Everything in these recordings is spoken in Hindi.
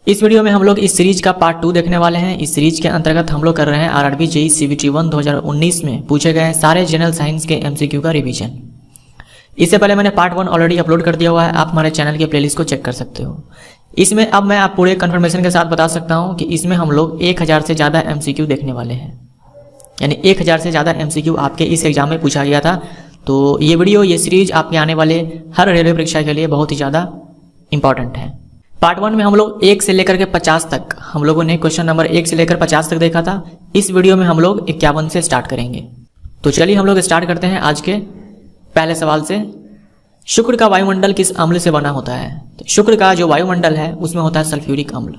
इस वीडियो में हम लोग इस सीरीज का पार्ट 2 देखने वाले हैं। इस सीरीज के अंतर्गत हम लोग कर रहे हैं आरआरबी जेईई सीबीटी 1 2019 में पूछे गए सारे जनरल साइंस के एमसीक्यू का रिवीजन। इससे पहले मैंने पार्ट 1 ऑलरेडी अपलोड कर दिया हुआ है, आप हमारे चैनल के प्लेलिस्ट को चेक कर सकते हो। इसमें अब मैं आप पूरे कंफर्मेशन के साथ बता सकता हूँ कि इसमें हम लोग 1000 से ज़्यादा एमसीक्यू देखने वाले हैं, यानी 1000 से ज़्यादा एमसीक्यू आपके इस एग्जाम में पूछा गया था। तो ये वीडियो, ये सीरीज आपके आने वाले हर रेलवे परीक्षा के लिए बहुत ही ज़्यादा इंपॉर्टेंट है। पार्ट 1 में हम लोग 1 से लेकर के 50 तक हम लोगों ने क्वेश्चन नंबर 1 से लेकर 50 तक देखा था। इस वीडियो में हम लोग 51 से स्टार्ट करेंगे। तो चलिए हम लोग स्टार्ट करते हैं आज के पहले सवाल से। शुक्र का वायुमंडल किस अम्ल से बना होता है? तो शुक्र का जो वायुमंडल है उसमें होता है सल्फ्यूरिक अम्ल।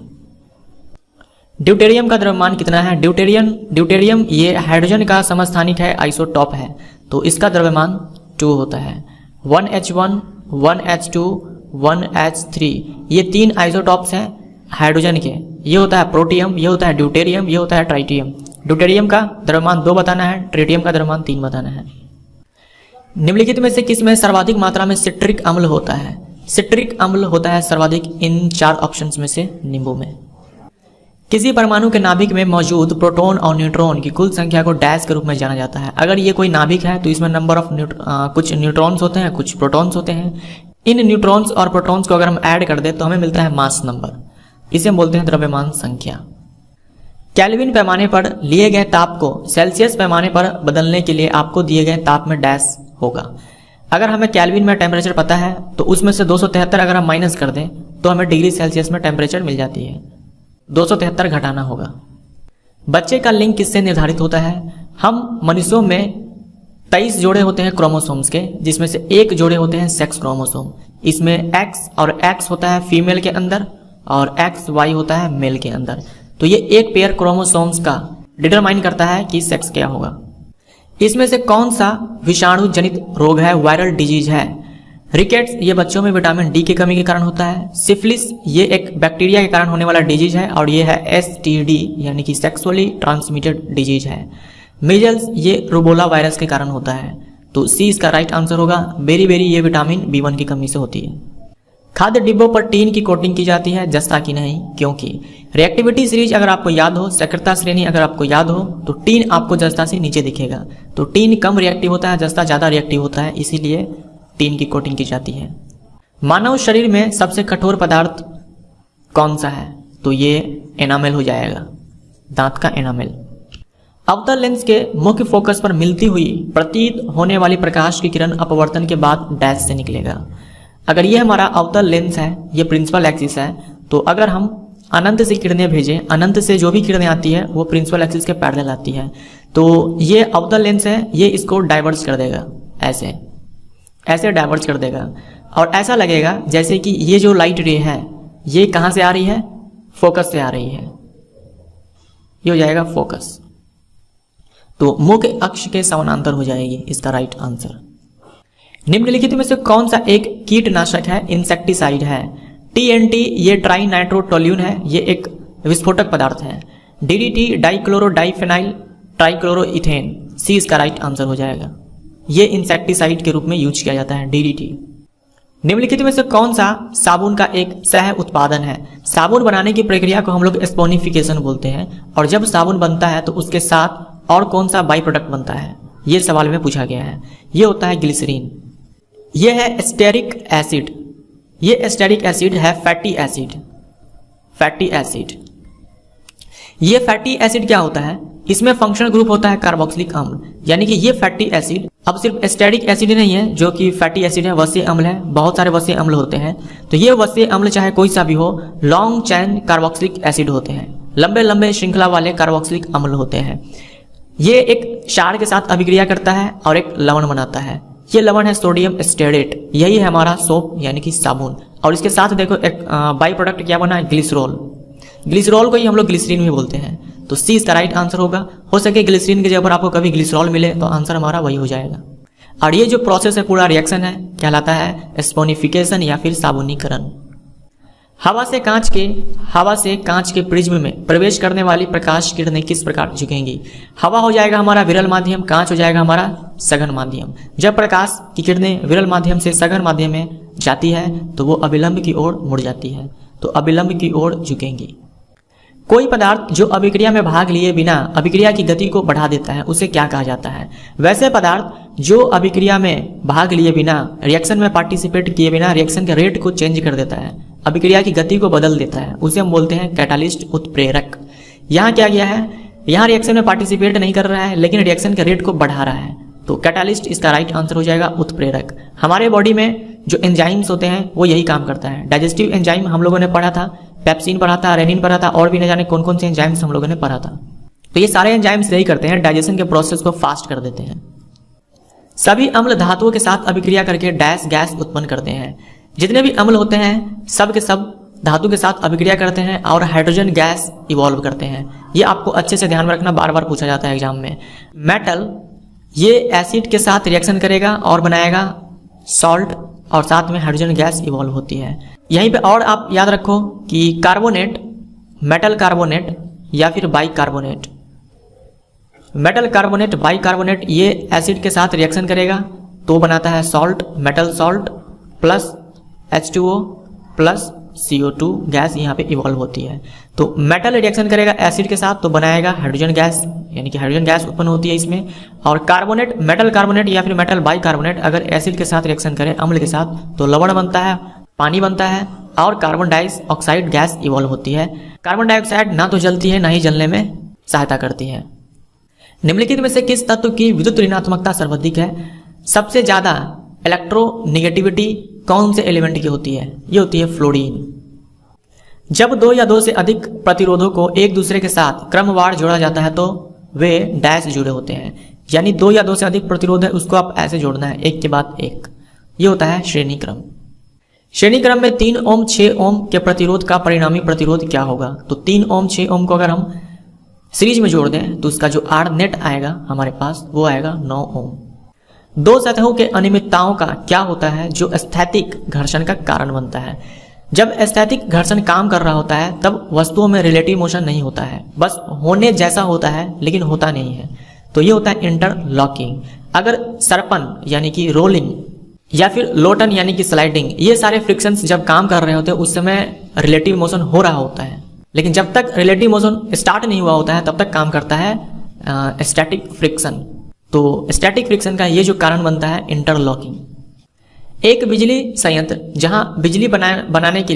ड्यूटेरियम का द्रव्यमान कितना है? ड्यूटेरियम ये हाइड्रोजन का समस्थानिक है, आइसोटॉप है, तो इसका द्रव्यमान 2 होता है। 1H1, 1H2, 1H3 ये 3 आइसोटॉप्स हैं हाइड्रोजन के। ये होता है प्रोटियम, ये होता है ड्यूटेरियम, ये होता है ट्राइटियम। ड्यूटेरियम का द्रव्यमान 2 बताना है, ट्रिटियम का द्रव्यमान 3 बताना है। निम्नलिखित में से किस में सर्वाधिक मात्रा में सिट्रिक अम्ल होता है? सिट्रिक अम्ल होता है सर्वाधिक इन 4 ऑप्शंस में से नींबू में। किसी परमाणु के नाभिक में मौजूद प्रोटॉन और न्यूट्रॉन की कुल संख्या को डैश के रूप में जाना जाता है। अगर ये कोई नाभिक है तो इसमें नंबर ऑफ कुछ न्यूट्रॉन्स होते हैं, कुछ प्रोटॉन्स होते हैं। इन न्यूट्रॉन्स और प्रोटॉन्स को अगर हम ऐड कर दें तो हमें मिलता है मास नंबर, इसे हम बोलते हैं द्रव्यमान संख्या। केल्विन पैमाने पर लिए गए ताप को सेल्सियस पैमाने पर बदलने के लिए आपको दिए गए ताप में डैश होगा। अगर हमें केल्विन में टेम्परेचर पता है तो उसमें से 273 अगर हम माइनस कर दें तो हमें डिग्री सेल्सियस में टेम्परेचर मिल जाती है। 273 घटाना होगा। बच्चे का लिंग किससे निर्धारित होता है? हम मनुष्यों में 23 जोड़े होते हैं क्रोमोसोम्स के, जिसमें से 1 जोड़े होते हैं सेक्स क्रोमोसोम। इसमें X और X होता है फीमेल के अंदर और XY होता है मेल के अंदर। तो ये एक पेयर क्रोमोसोम्स का डिटरमाइन करता है कि सेक्स क्या होगा। इसमें से कौन सा विषाणु जनित रोग है, वायरल डिजीज है? रिकेट्स ये बच्चों में विटामिन डी की कमी के कारण होता है। सिफिलिस ये एक बैक्टीरिया के कारण होने वाला डिजीज है और ये है STD यानी कि सेक्सुअली ट्रांसमिटेड डिजीज है। मीजल्स ये रूबोला वायरस के कारण होता है। तो सी इसका राइट आंसर होगा। बेरी ये विटामिन B1 की कमी से होती है। खाद्य डिब्बों पर टीन की कोटिंग की जाती है, जस्ता की नहीं, क्योंकि रिएक्टिविटी सीरीज अगर आपको याद हो, सक्रियता श्रेणी अगर आपको याद हो, तो टीन आपको जस्ता से नीचे दिखेगा। तो टीन कम रिएक्टिव होता है, जस्ता ज्यादा रिएक्टिव होता है, इसीलिए टीन की कोटिंग की जाती है। मानव शरीर में सबसे कठोर पदार्थ कौन सा है? तो ये एनामेल हो जाएगा, दांत का एनामेल। अवतल लेंस के मुख्य फोकस पर मिलती हुई प्रतीत होने वाली प्रकाश की किरण अपवर्तन के बाद डैश से निकलेगा। अगर ये हमारा अवतल लेंस है, ये प्रिंसिपल एक्सिस है, तो अगर हम अनंत से किरणें भेजें, अनंत से जो भी किरणें आती है वो प्रिंसिपल एक्सिस के पैरेलल आती है, तो ये अवतल लेंस है, ये इसको डाइवर्ज कर देगा, ऐसे डाइवर्ज कर देगा और ऐसा लगेगा जैसे कि ये जो लाइट रे है ये कहाँ से आ रही है? फोकस से आ रही है। ये हो जाएगा फोकस, तो मुख्य अक्ष के समानांतर हो जाएगी, इसका राइट आंसर। निम्नलिखित में से कौन सा एक कीटनाशक है, इंसेक्टिसाइड है? TNT ये ट्राई नाइट्रोटोल्यून है, ये एक विस्फोटक पदार्थ है। DDT डाइक्लोरो डाइफेनाइल ट्राइक्लोरोइथेन, सी इसका राइट आंसर हो जाएगा। ये इंसेक्टिसाइड के रूप में यूज किया जाता है DDT। निम्नलिखित में से कौन सा साबुन का एक सह उत्पादन है? साबुन बनाने की प्रक्रिया को हम लोग स्पोनिफिकेशन बोलते हैं, और जब साबुन बनता है तो उसके साथ और कौन सा बाई प्रोडक्ट बनता है? ये सवाल में पूछा गया है। ये होता है ग्लिसरीन। ये है एस्टेरिक एसिड, ये एस्टेरिक एसिड है फैटी एसिड। ये फैटी एसिड क्या होता है? इसमें फंक्शनल ग्रुप होता है कार्बोक्सिलिक अम्ल, यानी कि ये फैटी एसिड अब सिर्फ एस्टेरिक एसिड नहीं है जो कि फैटी एसिड है, वसीय अम्ल है, बहुत सारे वसीय अम्ल होते हैं। तो ये वसीय अम्ल चाहे कोई सा भी हो, लॉन्ग चैन कार्बोक्सिलिक एसिड होते हैं, लंबे श्रृंखला वाले कार्बोक्सिलिक अम्ल होते हैं। ये एक क्षार के साथ अभिक्रिया करता है और एक लवण बनाता है। ये लवण है सोडियम स्टेरेट, यही है हमारा सोप यानी कि साबुन। और इसके साथ देखो एक बाई प्रोडक्ट क्या बना है? ग्लिसरॉल। ग्लिसरॉल को ही हम लोग ग्लिसरीन भी बोलते हैं, तो सी इसका राइट आंसर होगा। हो सके ग्लिसरीन की जगह पर आपको कभी ग्लिसरॉल मिले तो आंसर हमारा वही हो जाएगा। और ये जो प्रोसेस है, पूरा रिएक्शन है, कहलाता है स्पोनिफिकेशन या फिर साबुनीकरण। हवा से कांच के प्रिज्म में प्रवेश करने वाली प्रकाश किरणें किस प्रकार झुकेंगी? हवा हो जाएगा हमारा विरल माध्यम, कांच हो जाएगा हमारा सघन माध्यम। जब प्रकाश की किरणें विरल माध्यम से सघन माध्यम में जाती है तो वो अभिलंब की ओर मुड़ जाती है। तो अभिलंब की ओर झुकेंगी। कोई पदार्थ जो अभिक्रिया में भाग लिए बिना अभिक्रिया की गति को बढ़ा देता है उसे क्या कहा जाता है? वैसे पदार्थ जो अभिक्रिया में भाग लिए बिना, रिएक्शन में पार्टिसिपेट किए बिना रिएक्शन के रेट को चेंज कर देता है, अभिक्रिया की गति को बदल देता है, उसे हम बोलते हैं कैटालिस्ट, उत्प्रेरक। यहाँ क्या किया है, यहाँ रिएक्शन में पार्टिसिपेट नहीं कर रहा है लेकिन रिएक्शन के रेट को बढ़ा रहा है, तो कैटालिस्ट इसका राइट आंसर हो जाएगा, उत्प्रेरक। हमारे बॉडी में जो एंजाइम्स होते हैं वो यही काम करता है। डाइजेस्टिव एंजाइम हम लोगों ने पढ़ा था, पेप्सिन पढ़ा था, रेनिन पढ़ा था, और भी न जाने कौन कौन से एंजाइम्स हम लोगों ने पढ़ा था। तो ये सारे एंजाइम्स यही करते हैं, डाइजेशन के प्रोसेस को फास्ट कर देते हैं। सभी अम्ल धातुओं के साथ अभिक्रिया करके डैश गैस उत्पन्न करते हैं। जितने भी अम्ल होते हैं सब के सब धातु के साथ अभिक्रिया करते हैं और हाइड्रोजन गैस इवॉल्व करते हैं। ये आपको अच्छे से ध्यान में रखना, बार बार पूछा जाता है एग्जाम में। मेटल ये एसिड के साथ रिएक्शन करेगा और बनाएगा सॉल्ट, और साथ में हाइड्रोजन गैस इवॉल्व होती है। यहीं पे और आप याद रखो कि कार्बोनेट, मेटल कार्बोनेट या फिर बाइकार्बोनेट, मेटल कार्बोनेट, बाइकार्बोनेट ये एसिड के साथ रिएक्शन करेगा तो बनाता है salt, metal salt plus H2O plus CO2 gas यहाँ पे इवॉल्व होती है। तो मेटल रिएक्शन करेगा एसिड के साथ तो बनाएगा हाइड्रोजन गैस, यानी कि हाइड्रोजन गैस उत्पन्न होती है इसमें। और कार्बोनेट, मेटल कार्बोनेट या फिर मेटल बाइकार्बोनेट अगर एसिड के साथ रिएक्शन करे अम्ल के साथ तो लवण बनता है, पानी बनता है और कार्बन डाइऑक्साइड गैस इवॉल्व होती है। कार्बन डाइऑक्साइड ना तो जलती है ना ही जलने में सहायता करती है। निम्नलिखित में से किस तत्व की विद्युत ऋणात्मकता सर्वाधिक है? सबसे ज्यादा इलेक्ट्रोनेगेटिविटी कौन से एलिमेंट की होती है? ये होती है फ्लोरीन। जब दो या दो से अधिक प्रतिरोधों को एक दूसरे के साथ क्रमवार जोड़ा जाता है तो वे डैश जुड़े होते हैं, यानी दो या दो से अधिक प्रतिरोध है उसको आप ऐसे जोड़ना है, एक के बाद एक। ये होता है श्रेणी क्रम। श्रेणी क्रम में 3 ओम 6 ओम के प्रतिरोध का परिणामी प्रतिरोध क्या होगा? तो 3 ओम 6 ओम को अगर हम सीरीज में जोड़ दें तो उसका जो आर नेट आएगा हमारे पास वो आएगा 9 ओम। दो सतहों के अनियमितताओं का क्या होता है जो स्थैतिक घर्षण का कारण बनता है? जब स्थैतिक घर्षण काम कर रहा होता है तब वस्तुओं में रिलेटिव मोशन नहीं होता है, बस होने जैसा होता है लेकिन होता नहीं है, तो ये होता है इंटरलॉकिंग। अगर सरपन यानी कि रोलिंग या फिर लोटन यानी कि स्लाइडिंग, ये सारे फ्रिक्शंस जब काम कर रहे होते हैं उस समय रिलेटिव मोशन हो रहा होता है, लेकिन जब तक रिलेटिव मोशन स्टार्ट नहीं हुआ होता है तब तक काम करता है स्टैटिक फ्रिक्शन। तो स्टैटिक फ्रिक्शन का ये जो कारण बनता है इंटरलॉकिंग। एक बिजली संयंत्र जहां बिजली बनाने के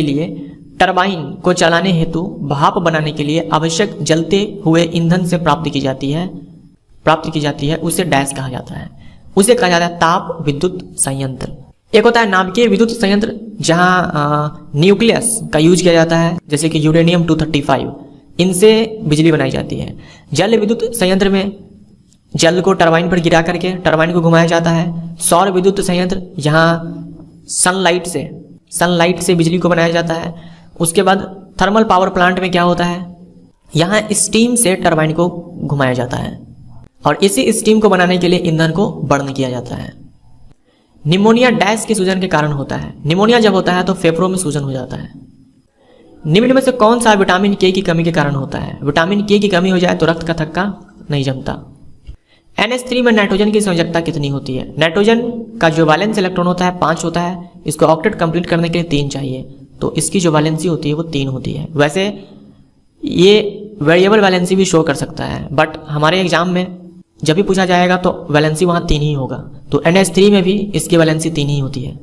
लिए टरबाइन को चलाने हेतु भाप बनाने के लिए आवश्यक जलते हुए ईंधन से प्राप्त की जाती है उसे डैश कहा जाता है। उसे कहा जाता है ताप विद्युत संयंत्र। एक होता है नाभिकीय विद्युत संयंत्र जहां न्यूक्लियस का यूज किया जाता है, जैसे कि यूरेनियम 235, इनसे बिजली बनाई जाती है। जल विद्युत संयंत्र में जल को टरबाइन पर गिरा करके टरबाइन को घुमाया जाता है। सौर विद्युत संयंत्र यहाँ सनलाइट से बिजली को बनाया जाता है। उसके बाद थर्मल पावर प्लांट में क्या होता है, यहाँ स्टीम से टरबाइन को घुमाया जाता है और इसी स्टीम को बनाने के लिए ईंधन को बर्न किया जाता है। निमोनिया डैश के सूजन के कारण होता है। निमोनिया जब होता है तो फेफड़ों में सूजन हो जाता है। निम्न में से कौन सा विटामिन के की कमी के कारण होता है? विटामिन के की कमी हो जाए तो रक्त का थक्का नहीं जमता। NH3 में नाइट्रोजन की संयोजकता कितनी होती है? नाइट्रोजन का जो वैलेंस इलेक्ट्रॉन होता है 5 होता है, इसको ऑक्टेट कंप्लीट करने के लिए 3 चाहिए, तो इसकी जो वैलेंसी होती है वो 3 होती है। वैसे ये वेरिएबल वैलेंसी भी शो कर सकता है, बट हमारे एग्जाम में जब भी पूछा जाएगा तो वैलेंसी वहाँ 3 ही होगा, तो NH3 में भी इसकी वैलेंसी 3 ही होती है।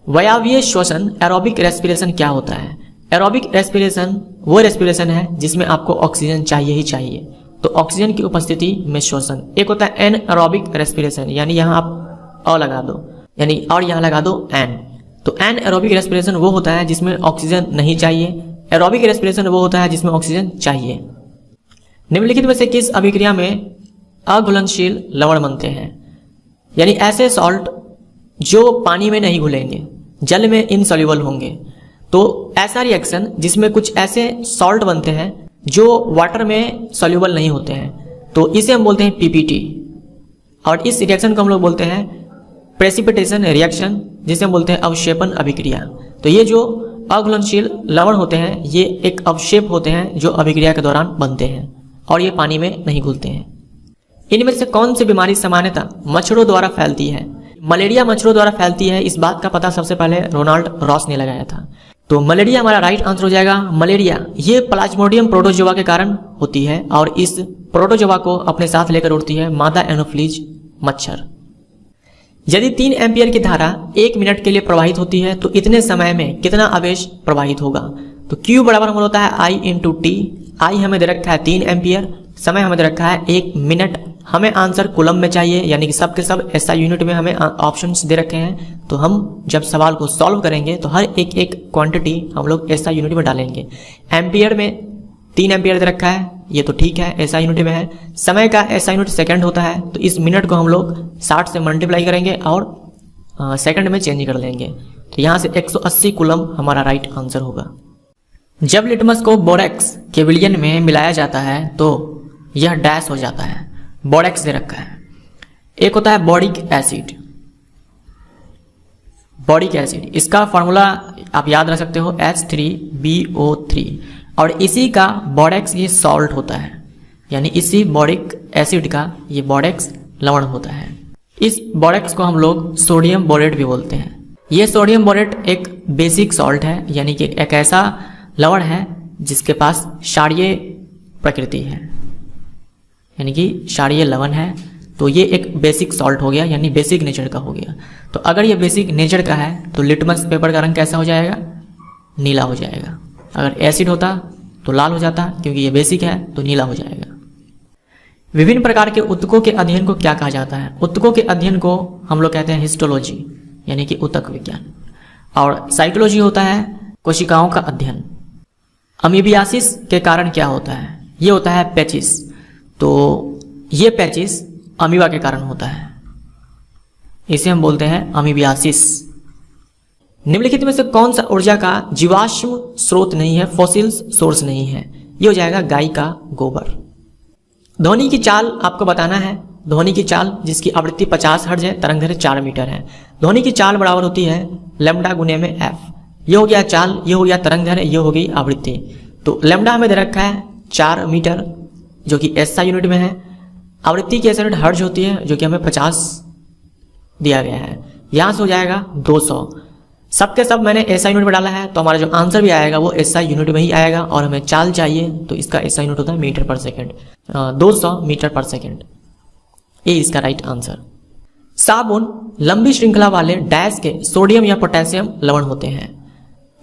वायवीय श्वसन एरोबिक रेस्पिरेशन क्या होता है? एरोबिक रेस्पिरेशन वो रेस्पिरेशन है जिसमें आपको ऑक्सीजन चाहिए ही चाहिए, तो ऑक्सीजन की उपस्थिति में श्वसन। एक होता है एनएरोबिक रेस्पिरेशन, यानी यहाँ आप अ लगा दो, यानी और यहाँ लगा दो एन। तो एनएरोबिक रेस्पिरेशन वो होता है जिसमें ऑक्सीजन नहीं चाहिए, एरोबिक रेस्पिरेशन वो होता है जिसमें ऑक्सीजन चाहिए। निम्नलिखित में से किस अभिक्रिया में अघुलनशील लवण बनते हैं? यानी ऐसे सॉल्ट जो पानी में नहीं घुलेंगे, जल में इनसॉल्युबल होंगे। तो ऐसा रिएक्शन जिसमें कुछ ऐसे सॉल्ट बनते हैं जो वाटर में सॉल्युबल नहीं होते हैं, तो इसे हम बोलते हैं पीपीटी। और इस रिएक्शन को हम लोग बोलते हैं प्रेसिपिटेशन रिएक्शन, जिसे हम बोलते हैं अवक्षेपण अभिक्रिया। तो ये जो अघुलनशील लवण होते हैं ये एक अवक्षेप होते हैं जो अभिक्रिया के दौरान बनते हैं और ये पानी में नहीं घुलते हैं। इनमें से कौन सी बीमारी सामान्यतः मच्छरों द्वारा फैलती है? मलेरिया मच्छरों द्वारा फैलती है, इस बात का पता सबसे पहले रोनाल्ड रॉस ने लगाया था। तो मलेरिया हमारा राइट आंसर हो जाएगा। मलेरिया ये प्लाज्मोडियम प्रोटोजोआ के कारण होती है और इस प्रोटोजोआ को अपने साथ लेकर उड़ती है मादा एनोफ्लीज मच्छर। यदि 3 एम्पियर की धारा 1 मिनट के लिए प्रवाहित होती है तो इतने समय में कितना आवेश प्रवाहित होगा? तो Q बराबर हमारा होता है I इंटू टी। आई हमें दे रखा है 3 एम्पियर, समय हमें दे रखा है 1 मिनट। हमें आंसर कूलम में चाहिए, यानी कि सब के सब SI यूनिट में हमें ऑप्शंस दे रखे हैं। तो हम जब सवाल को सॉल्व करेंगे तो हर एक क्वांटिटी हम लोग SI यूनिट में डालेंगे। एम्पियर में 3 एम्पियर दे रखा है, ये तो ठीक है, SI यूनिट में है। समय का SI यूनिट सेकंड होता है, तो इस मिनट को हम लोग 60 से मल्टीप्लाई करेंगे और सेकंड में चेंज कर लेंगे। तो यहाँ से 180 कूलम हमारा राइट आंसर होगा। जब लिटमस को बोरेक्स के विलयन में मिलाया जाता है तो यह डैश हो जाता है। बोरेक्स दे रखा है। एक होता है बोरिक एसिड। बोरिक एसिड इसका फॉर्मूला आप याद रख सकते हो H3BO3 और इसी का बोरेक्स ये सॉल्ट होता है, यानी इसी बोरिक एसिड का ये बोरेक्स लवण होता है। इस बोरेक्स को हम लोग सोडियम बोरेट भी बोलते हैं। ये सोडियम बोरेट एक बेसिक सॉल्ट है, यानी कि एक ऐसा लवण है जिसके पास क्षारीय प्रकृति है, यानी कि क्षारीय लवण है। तो ये एक बेसिक सॉल्ट हो गया, यानी बेसिक नेचर का हो गया। तो अगर ये बेसिक नेचर का है तो लिटमस पेपर का रंग कैसा हो जाएगा? नीला हो जाएगा। अगर एसिड होता तो लाल हो जाता, क्योंकि ये बेसिक है तो नीला हो जाएगा। विभिन्न प्रकार के ऊतकों के अध्ययन को क्या कहा जाता है? ऊतकों के अध्ययन को हम लोग कहते हैं हिस्टोलॉजी, यानी कि ऊतक विज्ञान। और साइटोलॉजी होता है कोशिकाओं का अध्ययन। अमीबियासिस के कारण क्या होता है? ये होता है पैचिस। तो ये पैचिस अमीबा के कारण होता है, इसे हम बोलते हैं अमीबियासिस। निम्नलिखित में से कौन सा ऊर्जा का जीवाश्म स्रोत नहीं है, फॉसिल्स सोर्स नहीं है? ये हो जाएगा गाय का गोबर। ध्वनि की चाल आपको बताना है। ध्वनि की चाल जिसकी आवृत्ति 50 हर्ट्ज है, तरंग दैर्घ्य 4 मीटर है। ध्वनि की चाल बराबर होती है लैम्डा गुने में एफ। ये हो गया चाल, ये हो गया तरंग दैर्घ्य, ये हो गई आवृत्ति। तो लैम्डा हमें दे रखा है 4 मीटर जो कि SI यूनिट में है। आवृत्ति की SI यूनिट हर्ट्ज होती है जो कि हमें 50 दिया गया है। यहाँ से हो जाएगा 200। सबके सब मैंने SI यूनिट में डाला है, तो हमारा जो आंसर भी आएगा वो SI यूनिट में ही आएगा। और हमें चाल चाहिए तो इसका SI यूनिट होता है मीटर पर सेकेंड, 200 मीटर पर सेकेंड। ये इसका राइट आंसर। साबुन लंबी श्रृंखला वाले डैश के सोडियम या पोटेशियम लवण होते हैं।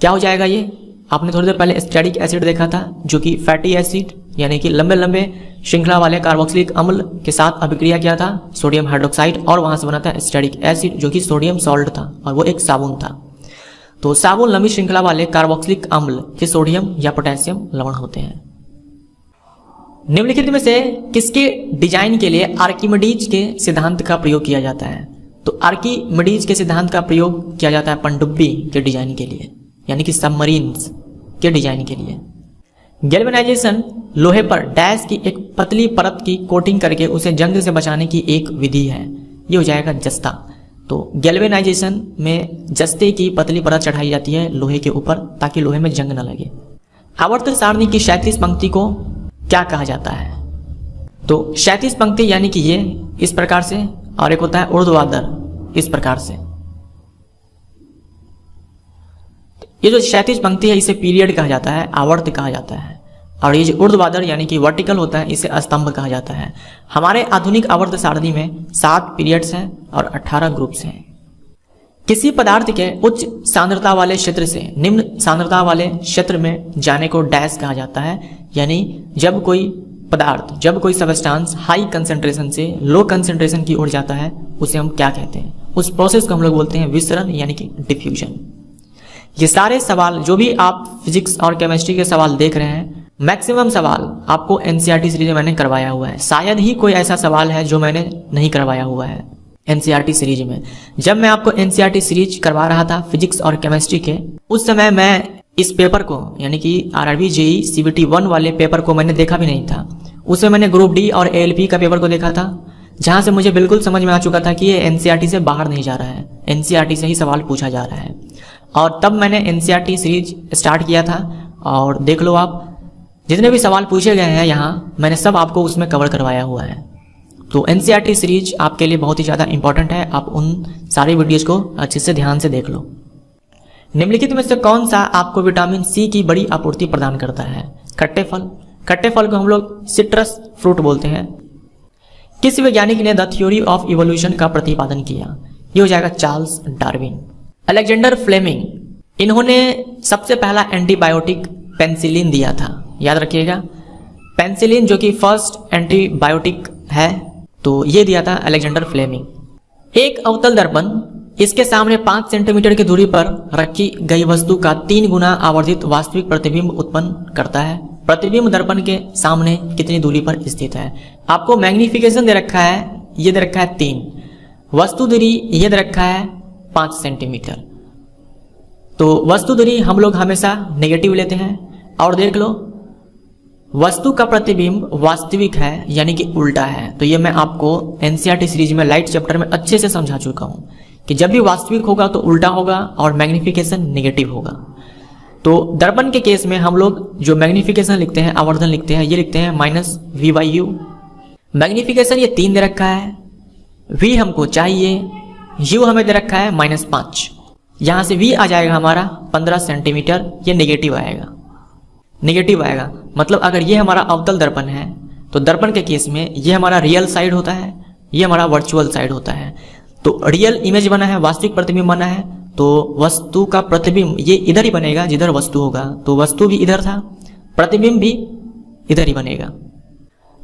क्या हो जाएगा ये? आपने थोड़ी देर पहले एस्टेटिक एसिड देखा था जो कि फैटी एसिड, यानी कि लंबे लंबे श्रृंखला वाले कार्बोक्सिलिक अम्ल के साथ अभिक्रिया किया था सोडियम हाइड्रोक्साइड, और वहां से बना था एस्टेटिक एसिड जो कि सोडियम सॉल्ट था और वो एक साबुन था। तो साबुन लंबी श्रृंखला वाले कार्बोक्सिलिक अम्ल के सोडियम या पोटेशियम लवण होते हैं। निम्नलिखित में से किसके डिजाइन के लिए आर्किमिडीज के सिद्धांत का प्रयोग किया जाता है? तो आर्किमिडीज के सिद्धांत का प्रयोग किया जाता है पनडुब्बी के डिजाइन के लिए, यानी कि सबमरीन्स के डिजाइन के लिए। गैल्वेनाइजेशन लोहे पर डैश की एक पतली परत की कोटिंग करके उसे जंग से बचाने की एक विधि है। ये हो जाएगा जस्ता। तो गैल्वेनाइजेशन में जस्ते की पतली परत चढ़ाई जाती है लोहे के ऊपर ताकि लोहे में जंग न लगे। आवर्त सारणी की क्षैतिज पंक्ति को क्या कहा जाता है? तो क्षैतिज पंक्ति यानी कि ये इस प्रकार से, और एक होता है ऊर्ध्वाधर इस प्रकार से। ये जो क्षैतिज पंक्ति है इसे पीरियड कहा जाता है, आवर्त कहा जाता है। और ये जो ऊर्ध्वाधर यानी कि वर्टिकल होता है इसे स्तंभ कहा जाता है। हमारे आधुनिक आवर्त सारणी में 7 पीरियड्स हैं और 18 ग्रुप्स हैं। किसी पदार्थ के उच्च सांद्रता वाले क्षेत्र से निम्न सांद्रता वाले क्षेत्र में जाने को डैश कहा जाता है, यानी जब कोई पदार्थ, जब कोई सबस्टांस हाई कंसेंट्रेशन से लो कंसेंट्रेशन की ओर जाता है उसे हम क्या कहते हैं? उस प्रोसेस को हम लोग बोलते हैं विसरण, यानी कि डिफ्यूजन। ये सारे सवाल जो भी आप फिजिक्स और केमिस्ट्री के सवाल देख रहे हैं, मैक्सिमम सवाल आपको एनसीईआरटी सीरीज में मैंने करवाया हुआ है। शायद ही कोई ऐसा सवाल है जो मैंने नहीं करवाया हुआ है एनसीईआरटी सीरीज में। जब मैं आपको एनसीईआरटी सीरीज करवा रहा था फिजिक्स और केमिस्ट्री के, उस समय मैं इस पेपर को यानी कि आरआरबी जेईई सीबीटी 1 वाले पेपर को मैंने देखा भी नहीं था। उसमें मैंने ग्रुप डी और एएलपी का पेपर को देखा था, जहां से मुझे बिल्कुल समझ में आ चुका था कि ये एनसीईआरटी से बाहर नहीं जा रहा है, एनसीईआरटी से ही सवाल पूछा जा रहा है। और तब मैंने एनसीईआरटी सीरीज स्टार्ट किया था और देख लो आप, जितने भी सवाल पूछे गए हैं यहाँ मैंने सब आपको उसमें कवर करवाया हुआ है। तो एनसीईआरटी सीरीज आपके लिए बहुत ही ज़्यादा इंपॉर्टेंट है, आप उन सारी वीडियोज़ को अच्छे से ध्यान से देख लो। निम्नलिखित में से कौन सा आपको विटामिन सी की बड़ी आपूर्ति प्रदान करता है? खट्टे फल। खट्टे फल को हम लोग सिट्रस फ्रूट बोलते हैं। किस वैज्ञानिक ने द थ्योरी ऑफ इवोल्यूशन का प्रतिपादन किया? ये हो जाएगा चार्ल्स डार्विन। अलेक्जेंडर फ्लेमिंग, इन्होंने सबसे पहला एंटीबायोटिक पेनिसिलिन दिया था, याद रखिएगा। पेनिसिलिन जो कि फर्स्ट एंटीबायोटिक है, तो ये दिया था अलेक्जेंडर फ्लेमिंग। एक अवतल दर्पण इसके सामने 5 सेंटीमीटर की दूरी पर रखी गई वस्तु का 3 गुना आवर्धित वास्तविक प्रतिबिंब उत्पन्न करता है। प्रतिबिंब दर्पण के सामने कितनी दूरी पर स्थित है? आपको मैग्निफिकेशन दे रखा है, ये दे रखा है 3, वस्तु दूरी ये दे रखा है 5 सेंटीमीटर। तो वस्तु दूरी हम लोग हमेशा नेगेटिव लेते हैं। और देख लो, वस्तु का प्रतिबिंब वास्तविक है यानी कि उल्टा है। तो ये मैं आपको एनसीईआरटी सीरीज में लाइट चैप्टर में अच्छे से समझा चुका हूं कि जब भी वास्तविक होगा तो उल्टा होगा और मैग्निफिकेशन नेगेटिव होगा। तो दर्पण के केस में हम लोग जो मैग्निफिकेशन लिखते हैं, आवर्धन लिखते हैं, ये लिखते हैं -v/u। मैग्निफिकेशन ये 3 दे रखा है, v हमको चाहिए, u हमें दे रखा है -5। यहां से v आ जाएगा हमारा 15 सेंटीमीटर, ये नेगेटिव आएगा। नेगेटिव आएगा मतलब अगर ये हमारा अवतल दर्पण है तो दर्पण के केस में ये हमारा रियल साइड होता है, ये हमारा वर्चुअल साइड होता है। तो रियल इमेज बना है, वास्तविक प्रतिबिंब बना है, तो वस्तु का प्रतिबिंब ये इधर ही बनेगा जिधर वस्तु होगा। तो वस्तु भी इधर था, प्रतिबिंब भी इधर ही बनेगा।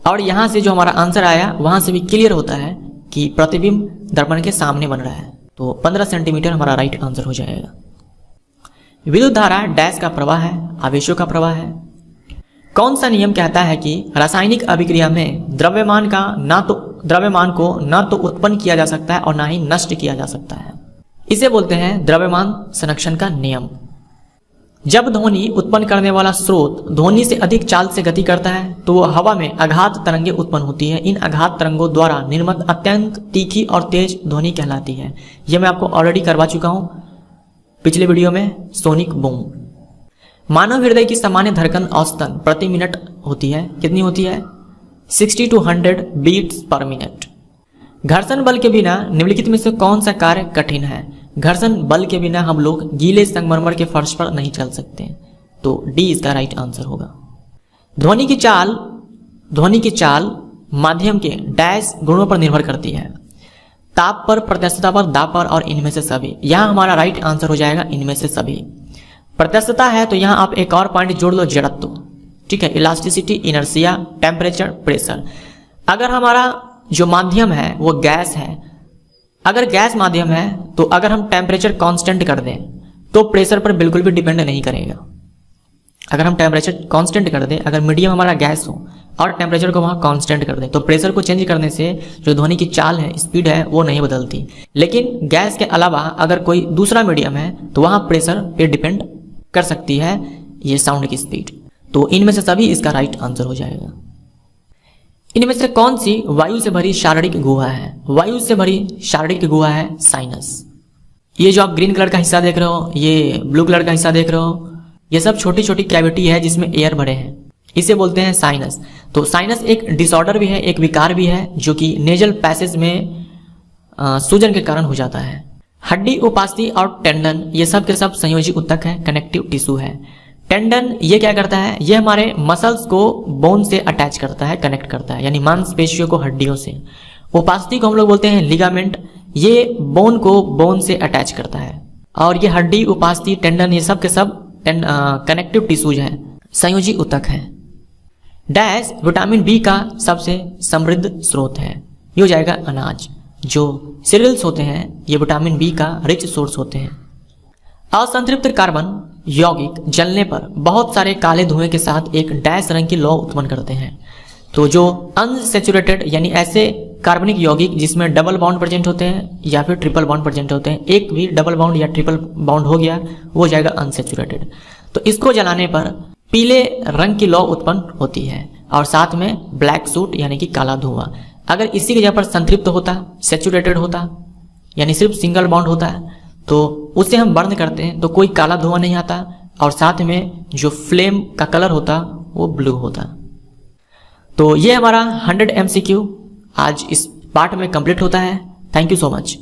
और यहां से जो हमारा आंसर आया वहां से भी क्लियर होता है कि प्रतिबिंब दर्पण के सामने बन रहा है। तो 15 सेंटीमीटर हमारा राइट आंसर हो जाएगा। विद्युत धारा डैश का प्रवाह है, आवेशों का प्रवाह है। कौन सा नियम कहता है कि रासायनिक अभिक्रिया में द्रव्यमान को न तो उत्पन्न किया जा सकता है और ना ही नष्ट किया जा सकता है? इसे बोलते हैं द्रव्यमान संरक्षण का नियम। जब ध्वनि उत्पन्न करने वाला स्रोत ध्वनि से अधिक चाल से गति करता है तो हवा में आघात तरंगें उत्पन्न होती है। इन आघात तरंगों द्वारा निर्मित अत्यंत तीखी और तेज ध्वनि कहलाती है। यह मैं आपको ऑलरेडी करवा चुका हूं पिछले वीडियो में, सोनिक बूम। मानव हृदय की सामान्य धड़कन औसतन प्रति मिनट होती है, कितनी होती है? 60 to 100 बीट्स पर मिनट। घर्षण बल के बिना निम्नलिखित में से कौन सा कार्य कठिन है? घर्षण बल के बिना हम लोग गीले संगमरमर के फर्श पर नहीं चल सकते, तो डी इसका राइट आंसर होगा। ध्वनि की चाल माध्यम के डैश गुणों पर निर्भर करती है। ताप पर, प्रत्यक्षता पर, दाब पर और इनमें से सभी। यहां हमारा राइट आंसर हो जाएगा इनमें से सभी। प्रत्यक्षता है तो यहां आप एक और पॉइंट जोड़ लो, जड़त्व। ठीक है, इलास्टिसिटी, इनर्शिया, टेम्परेचर, प्रेशर। अगर हमारा जो माध्यम है वो गैस है, अगर गैस माध्यम है तो अगर हम टेम्परेचर कांस्टेंट कर दें तो प्रेशर पर बिल्कुल भी डिपेंड नहीं करेगा। अगर हम टेम्परेचर कांस्टेंट कर दें, अगर मीडियम हमारा गैस हो और टेम्परेचर को वहां कांस्टेंट कर दें तो प्रेशर को चेंज करने से जो ध्वनि की चाल है, स्पीड है, वो नहीं बदलती। लेकिन गैस के अलावा अगर कोई दूसरा मीडियम है तो वहां प्रेशर पे डिपेंड कर सकती है ये साउंड की स्पीड। तो इनमें से सभी इसका राइट आंसर हो जाएगा। इनमें से कौन सी वायु से भरी शारीरिक गुहा है? वायु से भरी शारीरिक गुहा है साइनस। ये जो आप ग्रीन कलर का हिस्सा देख रहे हो, ये ब्लू कलर का हिस्सा देख रहे हो, ये सब छोटी छोटी कैविटी है जिसमें एयर भरे हैं, इसे बोलते हैं साइनस। तो साइनस एक डिसऑर्डर भी है, एक विकार भी है जो कि नेजल पैसेज में सूजन के कारण हो जाता है। हड्डी, उपास्थि और टेंडन ये सब के सब संयोजी ऊतक है, कनेक्टिव टिश्यू है। टेंडन ये क्या करता है? ये हमारे मसल्स को बोन से अटैच करता है, कनेक्ट करता है, यानी मांसपेशियों को हड्डियों से। उपास्थि को हम लोग बोलते हैं लिगामेंट, ये बोन को बोन से अटैच करता है। और ये हड्डी, उपास्थि, टेंडन ये सब के सब कनेक्टिव टिश्यूज हैं, संयोजी ऊतक है। डैश विटामिन बी का सबसे समृद्ध स्रोत है, ये हो जाएगा अनाज। जो सीरियल्स होते हैं ये विटामिन बी का रिच सोर्स होते हैं। असंतृप्त कार्बन यौगिक जलने पर बहुत सारे काले धुएं के साथ एक डैश रंग की लौ उत्पन्न करते हैं। तो जो अनसैचुरेटेड यानी ऐसे कार्बनिक यौगिक जिसमें डबल बॉन्ड प्रेजेंट होते हैं या फिर ट्रिपल बॉन्ड प्रेजेंट होते हैं, एक भी डबल बॉन्ड या ट्रिपल बॉन्ड हो गया वो हो जाएगा अनसैचुरेटेड। तो इसको जलाने पर पीले रंग की लौ उत्पन्न होती है और साथ में ब्लैक सूट यानी कि काला धुआं। अगर इसी की जगह पर संतृप्त होता, सैचुरेटेड होता यानी सिर्फ सिंगल बॉन्ड होता है तो उसे हम बर्न करते हैं तो कोई काला धुआं नहीं आता और साथ में जो फ्लेम का कलर होता वो ब्लू होता। तो ये हमारा 100 MCQ आज इस पार्ट में कंप्लीट होता है। Thank you so much.